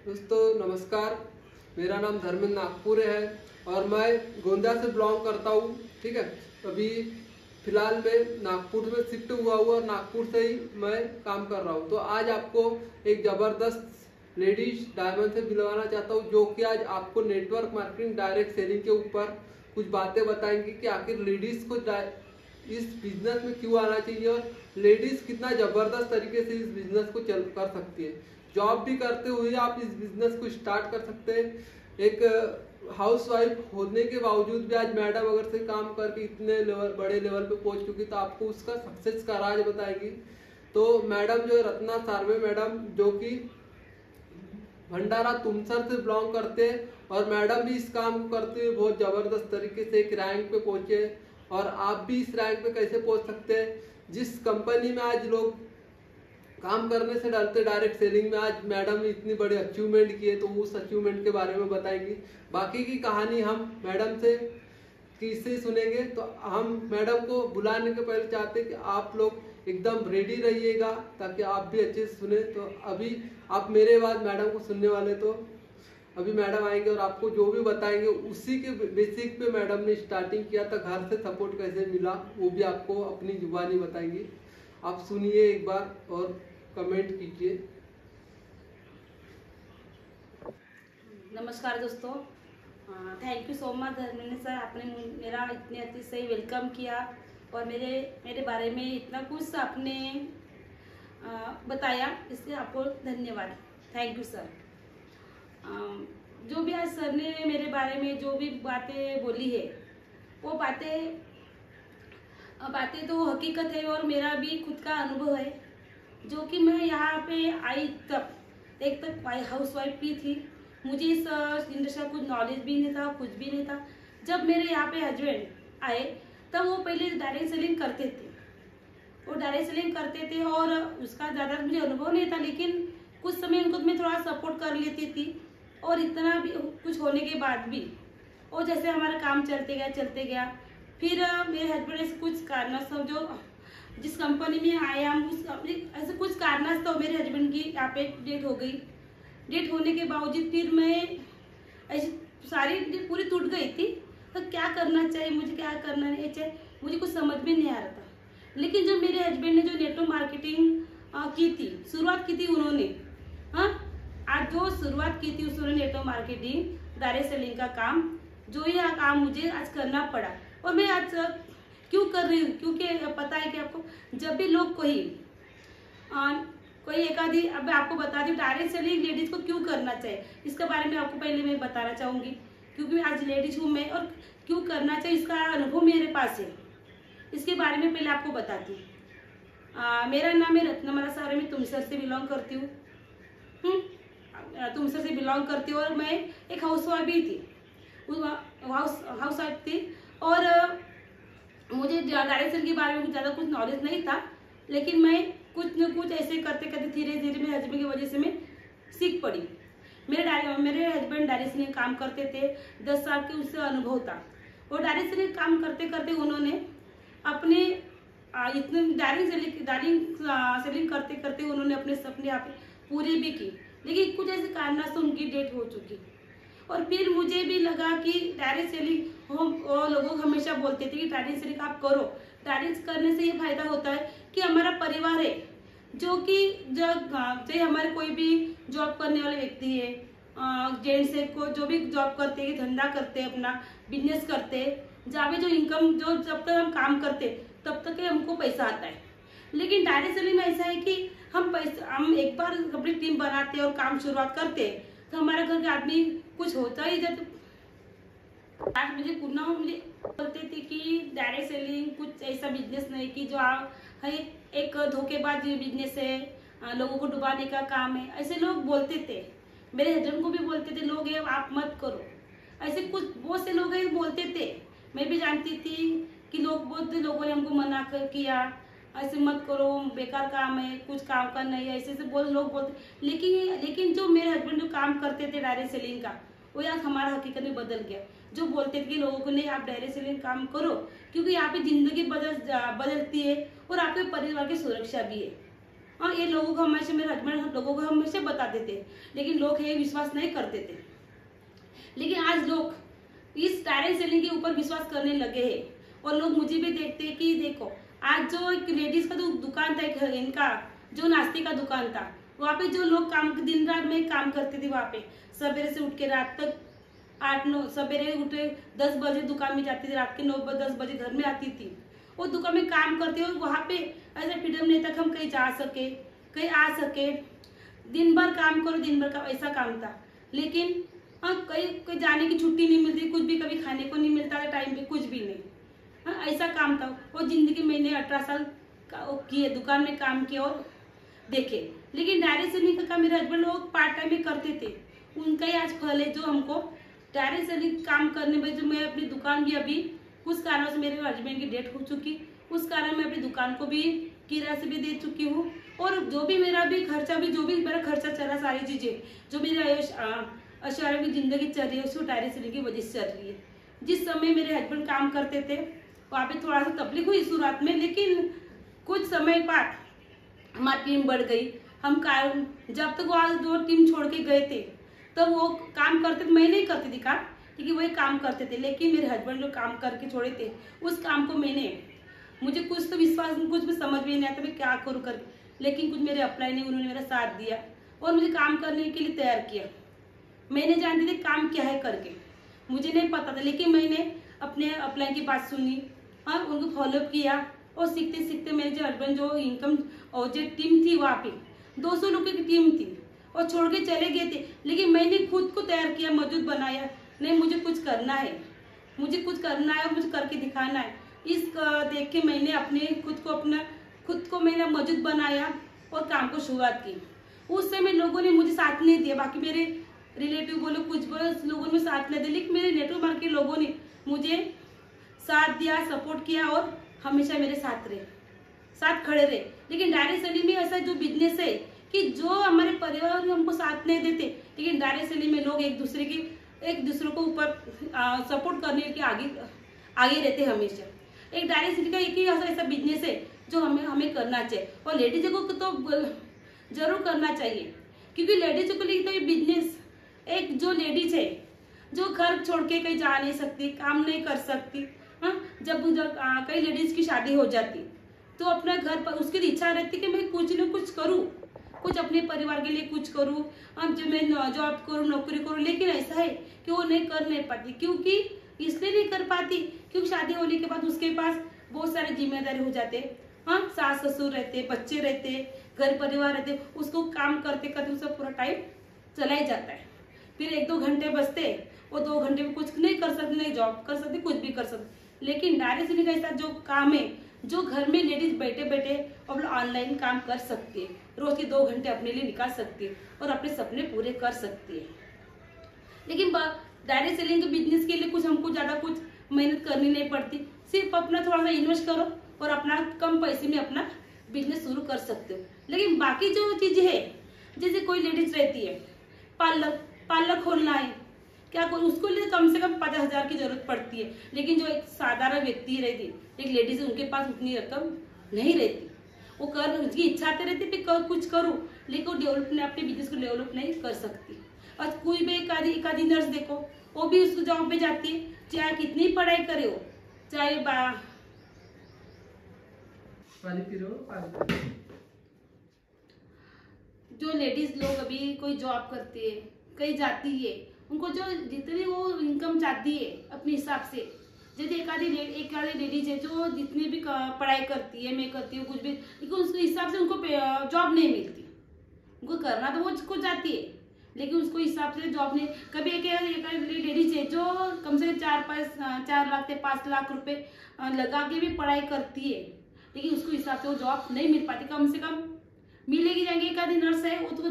दोस्तों नमस्कार, मेरा नाम धर्मेंद्र नागपुर है और मैं गोंदा से बिलोंग करता हूँ। ठीक है, अभी फिलहाल मैं नागपुर में शिफ्ट हुआ और नागपुर से ही मैं काम कर रहा हूँ। तो आज आपको एक ज़बरदस्त लेडीज डायमंड से मिलवाना चाहता हूँ, जो कि आज आपको नेटवर्क मार्केटिंग डायरेक्ट सेलिंग के ऊपर कुछ बातें बताएंगी कि आखिर लेडीज़ को इस बिजनेस में क्यों आना चाहिए और लेडीज़ कितना ज़बरदस्त तरीके से इस बिजनेस को चल कर सकती है। जॉब भी करते हुए आप इस बिजनेस को स्टार्ट कर सकते हैं। एक हाउसवाइफ होने के बावजूद भी आज मैडम अगर से काम करके इतने बड़े लेवल पे पहुंच चुकी तो आपको उसका सक्सेस का राज बताएगी। तो मैडम जो है रत्ना सार्वे मैडम, जो कि भंडारा तुमसर से बिलोंग करते हैं और मैडम भी इस काम को करते हुए बहुत ज़बरदस्त तरीके से एक रैंक पे पहुंचे। और आप भी इस रैंक पे कैसे पहुंच सकते हैं, जिस कंपनी में आज लोग काम करने से डरते डायरेक्ट सेलिंग में आज मैडम ने इतनी बड़ी अचीवमेंट की है, तो उस अचीवमेंट के बारे में बताएंगी। बाकी की कहानी हम मैडम से किससे सुनेंगे। तो हम मैडम को बुलाने के पहले चाहते हैं कि आप लोग एकदम रेडी रहिएगा ताकि आप भी अच्छे से सुने। तो अभी आप मेरे बाद मैडम को सुनने वाले, तो अभी मैडम आएंगे और आपको जो भी बताएंगे उसी के बेसिक पे मैडम ने स्टार्टिंग किया था, घर से सपोर्ट कैसे मिला वो भी आपको अपनी जुबानी बताएंगी। आप सुनिए एक बार और कमेंट कीजिए। नमस्कार दोस्तों, thank you so much Dharmendra sir, आपने मेरा इतने अच्छे से वेलकम किया और मेरे बारे में इतना कुछ आपने बताया, इसलिए आपको धन्यवाद। Thank you sir. जो भी आज सर ने मेरे बारे में जो भी बातें बोली है, वो बातें तो हकीकत है और मेरा भी खुद का अनुभव है। जो कि मैं यहाँ पे आई तब एक तक हाउस वाइफ भी थी, मुझे इस इंडस्ट्री का कुछ नॉलेज भी नहीं था, कुछ भी नहीं था। जब मेरे यहाँ पे हस्बैंड आए तब वो पहले डायरेक्ट सेलिंग करते थे, और उसका ज़्यादा मुझे अनुभव नहीं था, लेकिन कुछ समय उनको मैं थोड़ा सपोर्ट कर लेती थी। और इतना भी कुछ होने के बाद भी, और जैसे हमारा काम चलते गया, फिर मेरे हस्बैंड ऐसे कुछ कारणवश जो जिस कंपनी में आए हम उस ऐसे कुछ कारणवश मेरे हस्बैंड की यहाँ पे डेथ हो गई। डेथ होने के बावजूद फिर मैं ऐसी सारी पूरी टूट गई थी। तो क्या करना चाहिए, मुझे क्या करना नहीं चाहिए, मुझे कुछ समझ में नहीं आ रहा था। लेकिन जब मेरे हस्बैंड ने जो नेटवर्क मार्केटिंग की थी, शुरुआत की थी उन्होंने, आज जो शुरुआत की थी उसने नेटवर्क मार्केटिंग डायरेक्ट सेलिंग का काम, जो यह काम मुझे आज करना पड़ा। और मैं आज क्यों कर रही हूँ, क्योंकि पता है कि आपको जब भी लोग कोई एक आधी, अब आपको बता दूँ डायरेक्ट सेलिंग लेडीज को क्यों करना चाहिए, इसके बारे में आपको पहले मैं बताना चाहूँगी। क्योंकि आज लेडीज हूँ मैं और क्यों करना चाहिए इसका अनुभव मेरे पास है, इसके बारे में पहले आपको बताती हूँ। मेरा नाम है रत्ना सार्वे, मैं तुमसर से बिलोंग करती हूँ। और मैं एक हाउस वाइफ भी थी, हाउस वाइफ थी। और मुझे डायरेक्ट सेलिंग के बारे में ज़्यादा कुछ नॉलेज नहीं था, लेकिन मैं कुछ न कुछ ऐसे करते धीरे धीरे मेरे हस्बैंड की वजह से मैं सीख पड़ी। मेरे हस्बैंड डायरेक्ट सेलिंग काम करते थे, 10 साल के उससे अनुभव था। और डायरेक्ट सेलिंग काम करते उन्होंने अपने इतने डायरेक्ट सेलिंग करते उन्होंने अपने सपने आप पूरी भी की, लेकिन कुछ ऐसे कारण से उनकी डेथ हो चुकी। और फिर मुझे भी लगा कि डायरेक्ट सेलिंग लोग हमेशा बोलते थे कि डायरेक्ट सेलिंग आप करो, डायरेक्ट करने से ये फायदा होता है कि हमारा परिवार है, जो कि चाहे हमारे कोई भी जॉब करने वाले व्यक्ति है, जेंट्स है, को जो भी जॉब करते हैं, धंधा करते हैं, अपना बिजनेस करते हैं, जहाँ भी जो इनकम जो जब तक हम काम करते तब तक हमको पैसा आता है। लेकिन डायरेक्ट सेलिंग में ऐसा है कि हम एक बार अपनी टीम बनाते हैं और काम शुरुआत करते हैं तो हमारे घर के आदमी कुछ होता ही जाता। आज मुझे बोलते थे कि डायरेक्ट सेलिंग कुछ ऐसा बिजनेस नहीं कि जो है एक धोखेबाज बिजनेस है, लोगों को डुबाने का काम है, ऐसे लोग बोलते थे। मेरे हस्बैंड को भी बोलते थे लोग, ये आप मत करो, ऐसे कुछ बहुत से लोग बोलते थे। मैं भी जानती थी कि बहुत लोगों ने हमको मना किया, ऐसे मत करो, बेकार काम है, कुछ काम का नहीं है, ऐसे लोग बोलते। लेकिन जो मेरे हस्बैंड जो काम करते थे डायरेक्ट सेलिंग का, वो आज हमारा हकीकत में बदल गया। जो बोलते थे कि लोगों को नहीं, आप डायरेक्ट सेलिंग काम करो, क्योंकि यहाँ पे जिंदगी बदलती है और आपके परिवार की सुरक्षा भी है। हाँ, ये लोगों को हमेशा, मेरे हस्बैंड लोगों को हमेशा बताते थे, लेकिन लोग ये विश्वास नहीं करते थे। लेकिन आज लोग इस डायरेक्ट सेलिंग के ऊपर विश्वास करने लगे हैं और लोग मुझे भी देखते हैं कि देखो, आज जो एक लेडीज का जो दुकान था, इनका जो नाश्ते का दुकान था, वहाँ पे जो लोग काम दिन रात में काम करते थे, वहाँ पे सवेरे से उठ के रात तक 8-9, सवेरे उठे 10 बजे दुकान में जाती थी, रात के 9-10 बजे घर में आती थी। वो दुकान में काम करते और वहाँ पे ऐसा फ्रीडम नहीं था कि हम कहीं जा सके, कहीं आ सके, दिन भर काम करो, दिन भर का ऐसा काम था। लेकिन हाँ, कहीं जाने की छुट्टी नहीं मिलती, कुछ भी कभी खाने को नहीं मिलता था टाइम पे, कुछ भी नहीं। हाँ, ऐसा काम था। और जिंदगी मैंने 18 साल किए दुकान में काम किया और देखे। लेकिन डायरेक्ट सेलिंग का काम मेरे हस्बैंड लोग पार्ट टाइम में करते थे, उनका ही आज फल है जो हमको डायरेक्ट सेलिंग काम करने में, जो मैं अपनी दुकान भी अभी कुछ कारणों से मेरे हस्बैंड की डेथ हो चुकी, उस कारण मैं अपनी दुकान को भी किराए से भी दे चुकी हूँ। और जो भी मेरा भी खर्चा भी, जो भी मेरा खर्चा चला, सारी चीजें जो मेरा ऐश्वर्य की जिंदगी चल रही है, उसको डायरेक्ट सेलिंग की वजह से चल रही है। जिस समय मेरे हस्बैंड काम करते थे वहाँ पे थोड़ा सा तकलीफ हुई शुरुआत में, लेकिन कुछ समय बाद हमारी टीम बढ़ गई। हम जब तक वो टीम छोड़ के गए थे तब वो काम करते थे, मैं नहीं करती थी काम, क्योंकि वही काम करते थे। लेकिन मेरे हस्बैंड जो काम करके छोड़े थे, उस काम को मुझे कुछ तो विश्वास, कुछ भी समझ में नहीं आता मैं क्या करूँ करके, लेकिन कुछ मेरे अप्लाई नहीं, उन्होंने मेरा साथ दिया और मुझे काम करने के लिए तैयार किया। मैंने जानती थी काम क्या है करके, मुझे नहीं पता था, लेकिन मैंने अपने अप्लाई की बात सुनी और उनको फॉलोअप किया। और सीखते सीखते मेरे जो हस्बैंड जो इनकम और जो टीम थी, वहाँ पे 200 लोगों की टीम थी और छोड़ के चले गए थे, लेकिन मैंने खुद को तैयार किया, मौजूद बनाया। नहीं, मुझे कुछ करना है, मुझे कुछ करना है और मुझे करके दिखाना है। इस देख के मैंने अपने खुद को मैंने मौजूद बनाया और काम को शुरुआत की। उस समय लोगों ने मुझे साथ नहीं दिया, बाकी मेरे रिलेटिव बोलो कुछ बोलो, लोगों ने साथ नहीं दिया, लेकिन मेरे नेटवर्क मार्केट के लोगों ने मुझे साथ दिया, सपोर्ट किया और हमेशा मेरे साथ खड़े रहे। लेकिन डायरेक्ट सेलिंग में ऐसा जो बिजनेस है कि जो हमारे परिवार हमको साथ नहीं देते, लेकिन डायरेक्ट सेलिंग में लोग एक दूसरे को ऊपर सपोर्ट करने के आगे रहते हमेशा। एक डायरेक्ट सेलिंग का एक ही ऐसा बिजनेस है जो हमें करना चाहिए और लेडीजों को तो जरूर करना चाहिए, क्योंकि लेडीजों के लिए तो ये बिजनेस, एक जो लेडीज है जो घर छोड़ के कहीं जा नहीं सकती, काम नहीं कर सकती, हाँ, जब कई लेडीज की शादी हो जाती तो अपना घर पर उसकी इच्छा रहती कि मैं कुछ न कुछ करूँ, कुछ अपने परिवार के लिए कुछ करूँ, अब जब मैं जॉब करूँ, नौकरी करूँ, लेकिन ऐसा है कि वो नहीं पाती। क्योंकि इसलिए नहीं कर पाती क्योंकि शादी होने के बाद उसके पास बहुत सारे जिम्मेदारी हो जाते, हाँ, सास ससुर रहते, बच्चे रहते, घर परिवार रहते, उसको काम करते करते उसका पूरा टाइम चला ही जाता है। फिर 1-2 घंटे बचते, वो 2 घंटे में कुछ नहीं कर सकते, नहीं जॉब कर सकते, कुछ भी कर सकते। लेकिन डायरेक्ट सेलिंग का ऐसा जो काम है जो घर में लेडीज बैठे बैठे और ऑनलाइन काम कर सकती है, रोज के 2 घंटे अपने लिए निकाल सकती है और अपने सपने पूरे कर सकती है। लेकिन डायरेक्ट सेलिंग के बिजनेस के लिए हमको ज्यादा कुछ मेहनत करनी नहीं पड़ती, सिर्फ अपना थोड़ा सा इन्वेस्ट करो और अपना कम पैसे में अपना बिजनेस शुरू कर सकते हो। लेकिन बाकी जो चीजें है, जैसे कोई लेडीज रहती है पार्लर खोलना है, क्या उसको लिए कम से कम 50,000 की जरूरत पड़ती है, लेकिन जो एक साधारण व्यक्ति रहती, एक लेडीज, उनके पास उतनी रकम नहीं रहती। वो उसकी इच्छा आती रहती है कुछ करूँ, लेकिन वो अपने बिजनेस को डेवलप नहीं कर सकती। और कोई भी एक आधी नर्स देखो, वो भी उसको जॉब पे जाती है, चाहे कितनी पढ़ाई करे हो, चाहे जो लेडीज लोग अभी कोई जॉब करती है, कहीं जाती है, उनको जो जितनी वो इनकम चाहती है अपने हिसाब से, जैसे एक आधी लेडीज है जो जितनी भी पढ़ाई करती है, मैं करती हूँ कुछ भी, लेकिन उसके हिसाब से उनको जॉब नहीं मिलती। उनको करना तो वो उसको चाहती है, लेकिन उसको हिसाब से जॉब नहीं। कभी एक लेडीज है जो कम से कम 4 लाख से 5 लाख रुपए लगा के भी पढ़ाई करती है, लेकिन उसको हिसाब से वो जॉब नहीं मिल पाती। कम से कम मिलेगी, जाएंगे एक आधी नर्स है, वो तो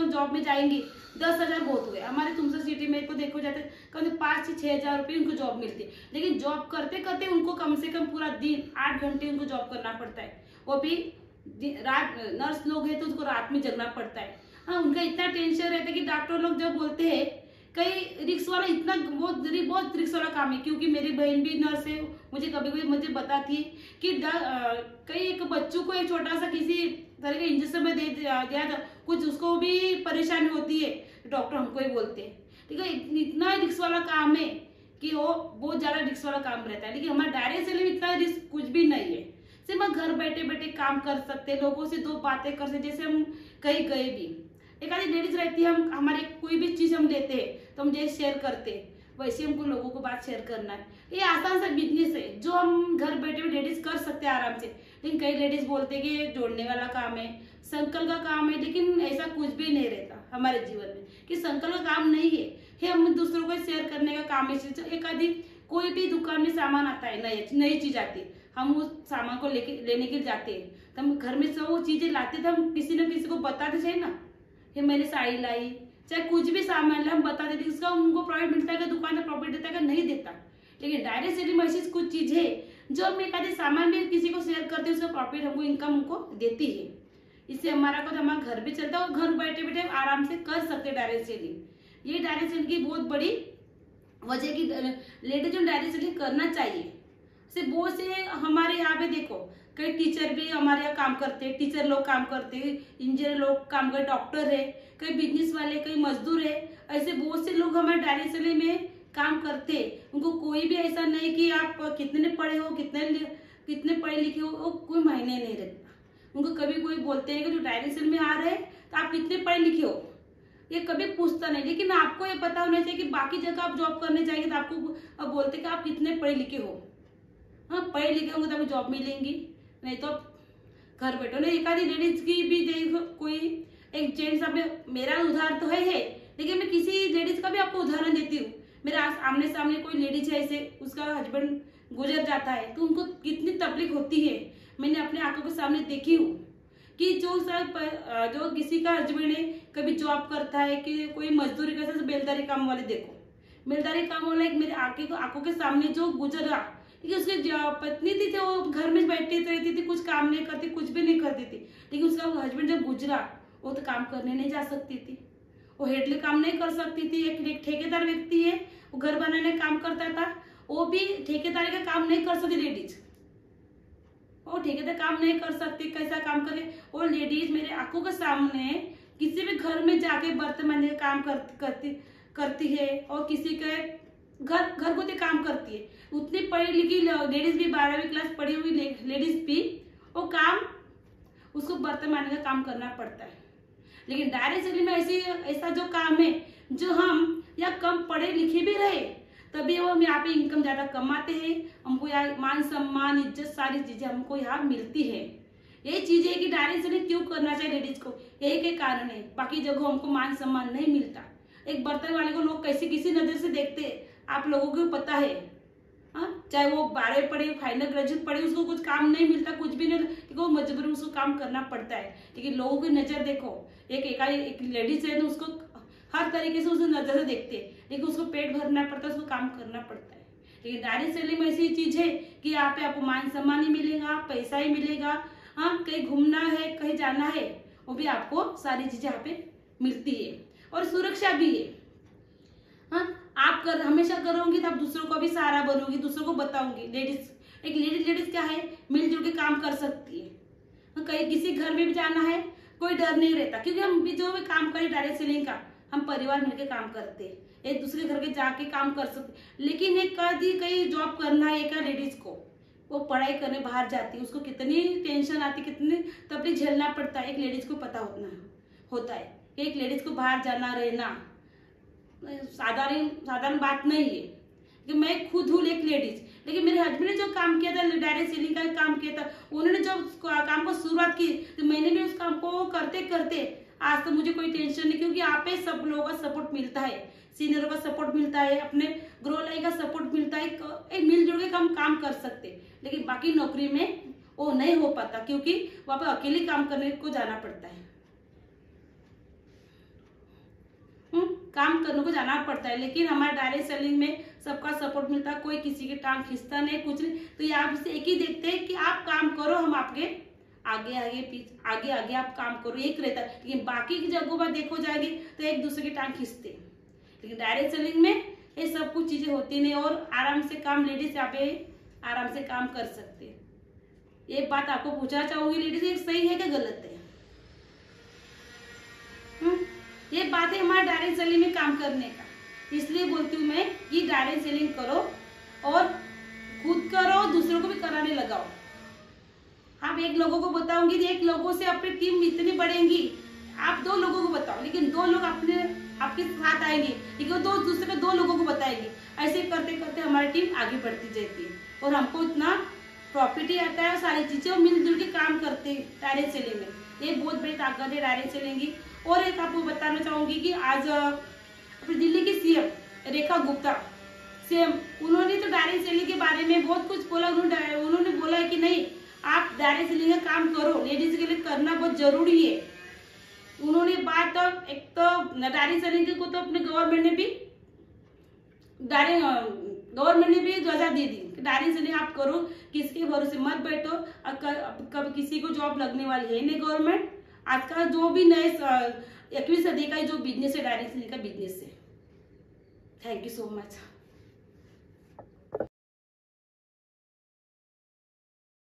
जॉब में जाएंगी, 10,000 बहुत हो गए। हमारे तुमसर सिटी में को देखो जाते कम से 5 से 6 हजार रुपये उनको जॉब मिलती है, लेकिन जॉब करते करते उनको कम से कम पूरा दिन 8 घंटे उनको जॉब करना पड़ता है। वो भी रात, नर्स लोग हैं तो उसको रात में जगना पड़ता है। हाँ, उनका इतना टेंशन रहता है कि डॉक्टर लोग जब बोलते हैं, कई रिक्स वाला, इतना बहुत रिक्स वाला काम है। क्योंकि मेरी बहन भी नर्स है, मुझे कभी कभी मुझे बताती है कि कई एक बच्चों को एक छोटा सा किसी तरह के इंजेक्शन में दे दिया था, कुछ उसको भी परेशानी होती है, डॉक्टर हमको ही बोलते हैं। ठीक है, इतना रिस्क वाला काम है कि वो बहुत ज्यादा रिस्क वाला काम रहता है। लेकिन हमारा डायरेक्ट सेलिंग में इतना रिस्क कुछ भी नहीं है, सिर्फ हम घर बैठे बैठे काम कर सकते हैं, लोगों से 2 बातें कर सकते। जैसे हम कहीं गए भी, एक आधी लेडीज रहती है, हम हमारे कोई भी चीज हम लेते हैं तो हम जैसे शेयर करते हैं, वैसे हमको लोगों को बात शेयर करना है। ये आसान सा बिजनेस है जो हम घर बैठे हुए लेडीज कर सकते हैं आराम से। लेकिन कई लेडीज बोलते हैं कि जोड़ने वाला काम है, संकल्प का काम है, लेकिन ऐसा कुछ भी नहीं रहता हमारे जीवन में कि संकल्प का काम नहीं है, हम दूसरों को शेयर करने का काम है। एक आधी कोई भी दुकान में सामान आता है, नई चीज आती है, हम उस सामान को लेने के लिए जाते हैं, तो हम घर में सब वो चीजें लाते थे, हम किसी न किसी को बताते थे ना, ये मैंने साड़ी लाई, चाहे कुछ भी सामान ला, हम बता देते, इसका उनको प्रॉफिट मिलता है, दुकान का प्रॉफिट देता है, नहीं देता। लेकिन डायरेक्ट सेलिंग में ऐसी कुछ चीज है जो हम एक आधे सामान में किसी को शेयर करते हैं, उसका प्रॉफिट हमको, इनकम हमको देती है। इससे हमारा घर भी चलता है और घर बैठे बैठे आराम से कर सकते हैं डायरेक्ट सेलिंग। ये डायरेक्ट सेलिंग की बहुत बड़ी वजह की लेडीज जो डायरेक्ट सेलिंग करना चाहिए। सिर्फ बहुत से हमारे यहाँ पे देखो, कई टीचर भी हमारे यहाँ काम करते हैं, टीचर लोग काम करते हैं, इंजीनियर लोग काम करते, डॉक्टर है, कई बिजनेस वाले, कई मजदूर है, ऐसे बहुत से लोग हमारे डायरेक्ट सेलिंग में काम करते हैं। उनको कोई भी ऐसा नहीं कि आप कितने पढ़े हो, कितने पढ़े लिखे हो, वो कोई मायने नहीं रखता। उनको कभी कोई बोलते हैं कि जो डायरेक्ट सेलिंग में आ रहे हैं तो आप कितने पढ़े लिखे हो, ये कभी पूछता नहीं। लेकिन आपको ये पता होना चाहिए कि बाकी जगह आप जॉब करने जाएंगे तो आपको बोलते कि आप कितने पढ़े लिखे हो। हाँ, पढ़े लिखे होंगे तभी जॉब मिलेंगी, नहीं तो घर बैठो। नहीं, एक आधी लेडीज की भी देखो, कोई एक जेंट्स, मेरा उदाहरण तो है, लेकिन मैं किसी लेडीज का भी आपको उदाहरण देती हूँ। मेरा आमने सामने कोई लेडीज है, ऐसे उसका हस्बैंड गुजर जाता है तो उनको कितनी तकलीफ होती है, मैंने अपने आंखों के सामने देखी हूँ। कि जो किसी का हस्बैंड है, कभी जॉब करता है, कि कोई मजदूरी करता है, बेलदारी काम वाले, देखो बेलदारी काम वाला एक मेरे आंखों के सामने जो गुजरा, क्योंकि उसकी पत्नी थी तो वो घर में बैठी रहती थी, कुछ काम नहीं करती, कुछ भी नहीं करती थी। लेकिन उसका हस्बैंड जब गुजरा, वो तो काम करने नहीं जा सकती थी, वो हेडली काम नहीं कर सकती थी। एक ठेकेदार व्यक्ति है, वो घर बनाने का काम करता था, वो भी ठेकेदारी का काम नहीं कर सकती लेडीज, वो ठेकेदार काम नहीं कर सकती। कैसा काम करे वो लेडीज मेरे आंखों के सामने किसी भी घर में जाके बर्तन मांजने का काम करती है, और किसी के घर को काम करती है। उतनी पढ़ी लिखी लेडीज भी, 12वीं क्लास पढ़ी हुई लेडीज भी, वो काम, उसको बर्तन मांजने का काम करना पड़ता है। लेकिन डायरेक्ट सेलिंग में ऐसा जो काम है, जो हम या कम पढ़े लिखे भी रहे तभी हम यहाँ पे इनकम ज्यादा कमाते हैं, हमको यहाँ मान सम्मान इज्जत सारी चीजें हमको यहाँ मिलती है। यही चीज है कि डायरेक्ट सेलिंग क्यों करना चाहिए लेडीज को, यही के कारण है। बाकी जगह हमको मान सम्मान नहीं मिलता। एक बर्तन वाले को लोग कैसे किसी नजर से देखते हैं, आप लोगों को पता है। हाँ, चाहे वो 12 पढ़े, फाइनल ग्रेजुएट पढ़े, उसको कुछ काम नहीं मिलता, कुछ भी नहीं, क्योंकि वो मजबूरी उसको काम करना पड़ता है। लेकिन लोगों की नजर देखो, एक लेडीज है तो उसको हर तरीके से उसे नजर से देखते हैं, लेकिन उसको पेट भरना पड़ता है, उसको काम करना पड़ता है। लेकिन डायरेक्ट सेलिंग में ऐसी चीज है कि यहाँ पे आपको मान सम्मान ही मिलेगा, पैसा ही मिलेगा। हाँ, कहीं घूमना है, कहीं जाना है, वो भी आपको सारी चीजें यहाँ पे मिलती है, और सुरक्षा भी है। हाँ, आप हमेशा करोगी तो आप दूसरों को भी सहारा बनोगी, दूसरों को बताओगी। लेडीज क्या है, मिलजुल के काम कर सकती है। कहीं किसी घर में भी जाना है, कोई डर नहीं रहता, क्योंकि हम भी जो भी काम करें डायरेक्ट सेलिंग का, हम परिवार मिलकर काम करते हैं, एक दूसरे घर के जाके काम कर सकते। लेकिन एक कहीं जॉब करना है एक लेडीज को, वो पढ़ाई करने बाहर जाती है, उसको कितनी टेंशन आती, कितनी तकलीफ झेलना पड़ता है, एक लेडीज को पता होता है। एक लेडीज को बाहर जाना रहना साधारण बात नहीं है। कि मैं खुद हूँ एक लेडीज, लेकिन मेरे हस्बैंड ने जो काम किया था, डायरेक्ट सेलिंग का काम किया था, उन्होंने जब काम को शुरुआत की तो मैंने भी उस काम को करते करते आज तो मुझे कोई टेंशन नहीं, क्योंकि आप पे सब लोगों का सपोर्ट मिलता है, सीनियरों का सपोर्ट मिलता है, अपने ग्रो लाइन का सपोर्ट मिलता है, एक मिलजुल के हम काम कर सकते। लेकिन बाकी नौकरी में वो नहीं हो पाता, क्योंकि वहां पर अकेले काम करने को जाना पड़ता है, काम करने को जाना पड़ता है। लेकिन हमारे डायरेक्ट सेलिंग में सबका सपोर्ट मिलता है, कोई किसी की टांग खींचता नहीं, कुछ नहीं। तो ये आप से एक ही देखते हैं कि आप काम करो, हम आपके आगे आप काम करो, एक रहता है। लेकिन बाकी की जगहों पर देखो जाएगी तो एक दूसरे की टांग खींचते। लेकिन डायरेक्ट सेलिंग में ये सब कुछ चीजें होती नहीं, और आराम से काम लेडीज यहाँ पे आराम से काम कर सकते। ये बात आपको पूछना चाहूंगी, लेडीज ये सही है क्या गलत है? ये बात है हमारे डायरेक्ट सेलिंग में काम करने का। इसलिए बोलती हूँ मैं कि डायरेक्ट सेलिंग करो और खुद करो, दूसरों को भी कराने लगाओ। आप एक लोगों को बताऊंगी, एक लोगों से अपनी टीम इतनी बढ़ेंगी। आप 2 लोगों को बताओ, लेकिन 2 लोग आपके साथ आएंगे, लेकिन दो दूसरे को 2 लोगों को बताएंगे। ऐसे करते करते हमारी टीम आगे बढ़ती जाती है और हमको इतना प्रॉफिट ही आता है। सारी चीजें मिलजुल के काम करते हैं डायरेक्ट सेलिंग में। ये बहुत बड़ी ताकत है डायरेक्ट सेलिंग की। और एक आपको बताना चाहूंगी कि आज अपनी दिल्ली की सीएम रेखा गुप्ता सेम, उन्होंने तो डायरेक्ट सेलिंग के बारे में बहुत कुछ बोला। उन्होंने बोला है कि नहीं, आप डायरेक्ट सेलिंग का काम करो, लेडीज के लिए करना बहुत जरूरी है। उन्होंने बात एक तो डायरेक्ट सेलिंग को तो अपने गवर्नमेंट ने भी ध्वजा दे दी, डायरेक्ट सेलिंग आप करो, किसके भरोसे मत बैठो। कब किसी को जॉब लगने वाली है नहीं गवर्नमेंट। आज का जो भी नए 21वीं सदी का जो बिजनेस है, डायरेक्ट सेलिंग का बिजनेस है। Thank you so much.